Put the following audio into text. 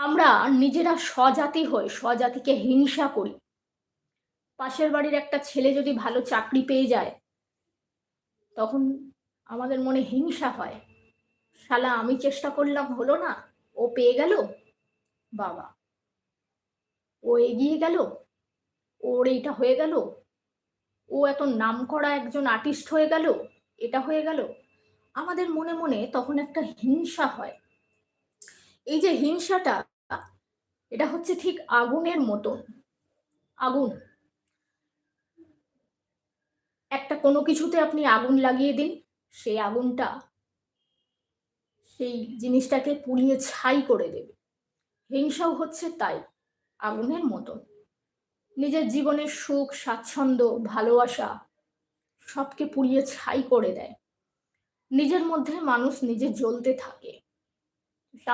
আমরা নিজেরা স্বজাতি হয়ে স্বজাতিকে হিংসা করি। পাশের বাড়ির একটা ছেলে যদি ভালো চাকরি পেয়ে যায়, তখন আমাদের মনে হিংসা হয়। শালা আমি চেষ্টা করলাম হলো না, ও পেয়ে গেল। বাবা, ও এগিয়ে গেল, ওর এইটা হয়ে গেল, ও এত নামকরা একজন আর্টিস্ট হয়ে গেল, এটা হয়ে গেল। আমাদের মনে মনে তখন একটা হিংসা হয়। এই যে হিংসাটা, এটা হচ্ছে ঠিক আগুনের মতন। আগুন, একটা কোনো কিছুতে আপনি আগুন লাগিয়ে দিন, সেই আগুনটা সেই জিনিসটাকে পুড়িয়ে ছাই করে দেবে। হিংসাও হচ্ছে তাই, আগুনের মতন। নিজের জীবনের সুখ, স্বাচ্ছন্দ্য, ভালোবাসা সবকে পুড়িয়ে ছাই করে দেয়। নিজের মধ্যে মানুষ নিজে জ্বলতে থাকে।